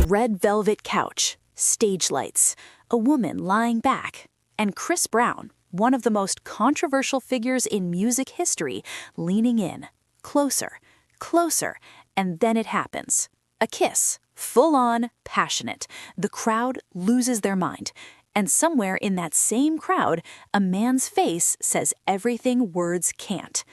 red velvet couch, stage lights, a woman lying back, and Chris Brown, one of the most controversial figures in music history, leaning in, closer, closer, and then it happens. A kiss, full-on, passionate. The crowd loses their mind. And somewhere in that same crowd, a man's face says everything words can't.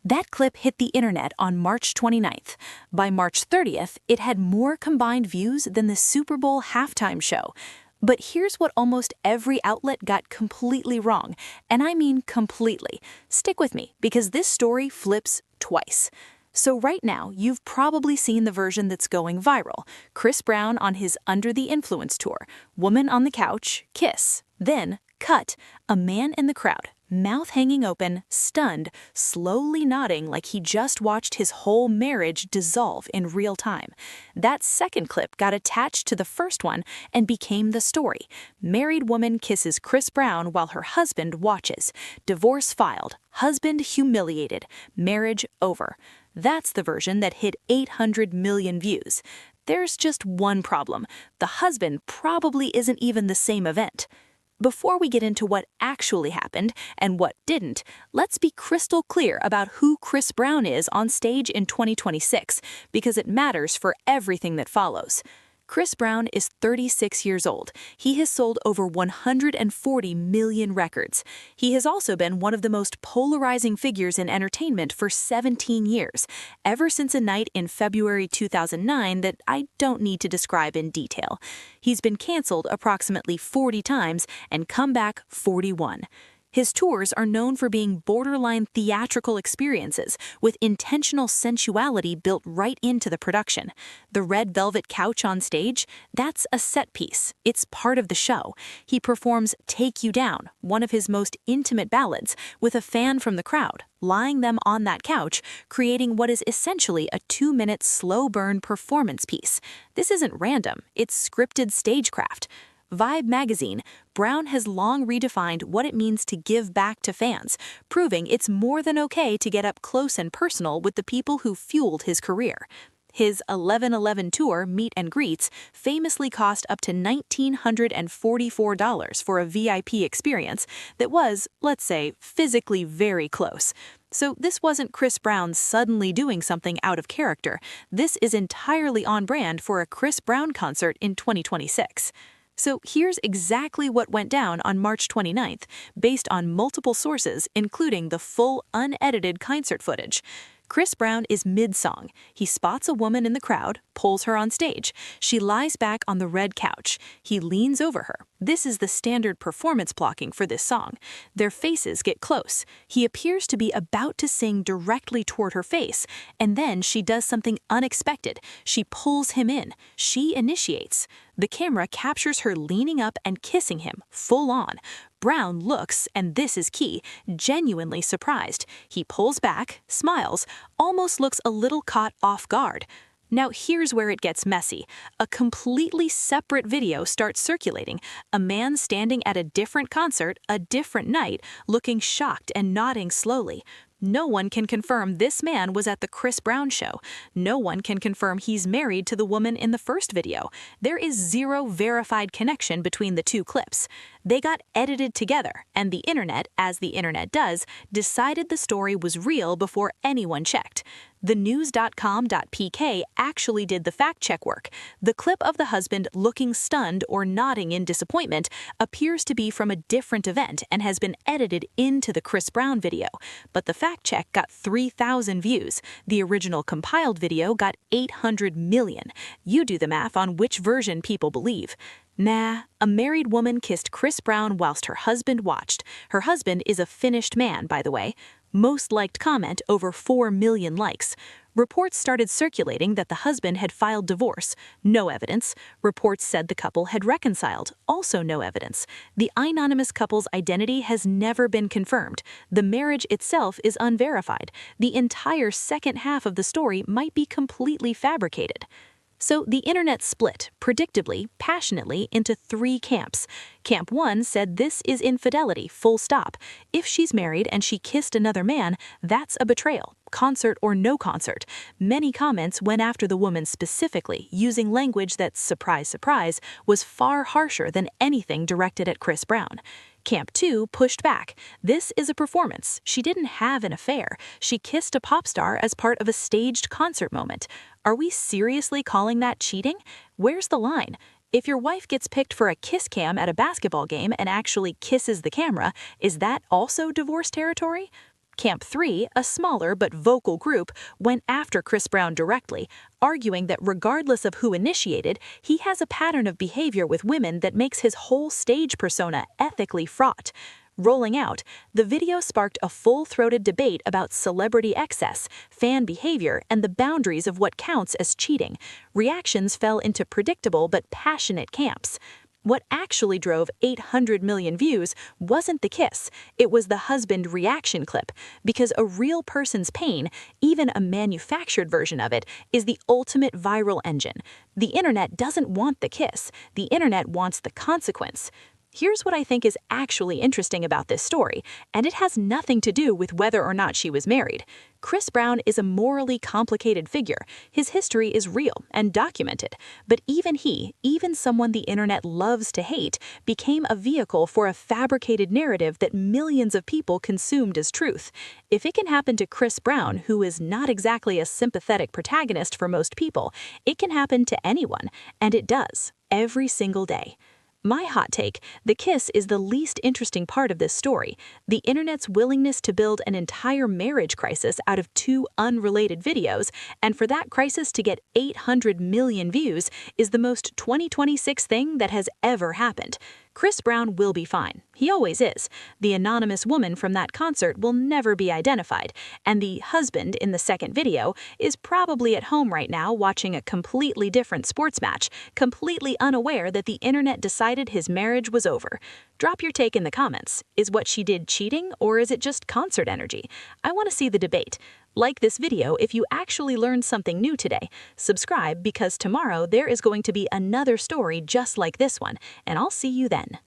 That clip hit the internet on March 29th. By March 30th, it had more combined views than the Super Bowl halftime show. But here's what almost every outlet got completely wrong, and I mean completely. Stick with me, because this story flips twice. So right now, you've probably seen the version that's going viral. Chris Brown on his Under the Influence tour, woman on the couch, kiss, then, cut, a man in the crowd, mouth hanging open, stunned, slowly nodding like he just watched his whole marriage dissolve in real time. That second clip got attached to the first one and became the story. Married woman kisses Chris Brown while her husband watches. Divorce filed, husband humiliated, marriage over. That's the version that hit 800 million views. There's just one problem. The husband probably isn't even the same event. Before we get into what actually happened and what didn't, let's be crystal clear about who Chris Brown is on stage in 2026, because it matters for everything that follows. Chris Brown is 36 years old. He has sold over 140 million records. He has also been one of the most polarizing figures in entertainment for 17 years, ever since a night in February 2009 that I don't need to describe in detail. He's been canceled approximately 40 times and come back 41. His tours are known for being borderline theatrical experiences with intentional sensuality built right into the production. The red velvet couch on stage, that's a set piece. It's part of the show. He performs Take You Down, one of his most intimate ballads, with a fan from the crowd, lying them on that couch, creating what is essentially a 2-minute slow burn performance piece. This isn't random, it's scripted stagecraft. Vibe magazine, Brown has long redefined what it means to give back to fans, proving it's more than okay to get up close and personal with the people who fueled his career. His 11/11 tour, Meet and Greets, famously cost up to $1,944 for a VIP experience that was, let's say, physically very close. So this wasn't Chris Brown suddenly doing something out of character. This is entirely on brand for a Chris Brown concert in 2026. So here's exactly what went down on March 29th, based on multiple sources, including the full unedited concert footage. Chris Brown is mid-song. He spots a woman in the crowd, pulls her on stage. She lies back on the red couch. He leans over her. This is the standard performance blocking for this song. Their faces get close. He appears to be about to sing directly toward her face, and then she does something unexpected. She pulls him in. She initiates. The camera captures her leaning up and kissing him, full on. Brown looks, and this is key, genuinely surprised. He pulls back, smiles, almost looks a little caught off guard. Now here's where it gets messy. A completely separate video starts circulating. A man standing at a different concert, a different night, looking shocked and nodding slowly. No one can confirm this man was at the Chris Brown show. No one can confirm he's married to the woman in the first video. There is zero verified connection between the two clips. They got edited together, and the internet, as the internet does, decided the story was real before anyone checked. The news.com.pk actually did the fact-check work. The clip of the husband looking stunned or nodding in disappointment appears to be from a different event and has been edited into the Chris Brown video. But the fact-check got 3,000 views. The original compiled video got 800 million. You do the math on which version people believe. Nah, a married woman kissed Chris Brown whilst her husband watched. Her husband is a finished man, by the way. Most liked comment, over 4 million likes. Reports started circulating that the husband had filed divorce. No evidence. Reports said the couple had reconciled. Also no evidence. The anonymous couple's identity has never been confirmed. The marriage itself is unverified. The entire second half of the story might be completely fabricated. So the internet split, predictably, passionately, into three camps. Camp 1 said this is infidelity, full stop. If she's married and she kissed another man, that's a betrayal, concert or no concert. Many comments went after the woman specifically, using language that, surprise, surprise, was far harsher than anything directed at Chris Brown. Camp 2 pushed back. This is a performance. She didn't have an affair. She kissed a pop star as part of a staged concert moment. Are we seriously calling that cheating? Where's the line? If your wife gets picked for a kiss cam at a basketball game and actually kisses the camera, is that also divorce territory? Camp 3, a smaller but vocal group, went after Chris Brown directly, arguing that regardless of who initiated, he has a pattern of behavior with women that makes his whole stage persona ethically fraught. Rolling out, the video sparked a full-throated debate about celebrity excess, fan behavior, and the boundaries of what counts as cheating. Reactions fell into predictable but passionate camps. What actually drove 800 million views wasn't the kiss, it was the husband reaction clip, because a real person's pain, even a manufactured version of it, is the ultimate viral engine. The internet doesn't want the kiss, the internet wants the consequence. Here's what I think is actually interesting about this story, and it has nothing to do with whether or not she was married. Chris Brown is a morally complicated figure. His history is real and documented. But even someone the internet loves to hate, became a vehicle for a fabricated narrative that millions of people consumed as truth. If it can happen to Chris Brown, who is not exactly a sympathetic protagonist for most people, it can happen to anyone, and it does, every single day. My hot take, the kiss is the least interesting part of this story. The internet's willingness to build an entire marriage crisis out of two unrelated videos, and for that crisis to get 800 million views, is the most 2026 thing that has ever happened. Chris Brown will be fine. He always is. The anonymous woman from that concert will never be identified, and the husband in the second video is probably at home right now watching a completely different sports match, completely unaware that the internet decided his marriage was over. Drop your take in the comments. Is what she did cheating, or is it just concert energy? I want to see the debate. Like this video if you actually learned something new today. Subscribe because tomorrow there is going to be another story just like this one, and I'll see you then.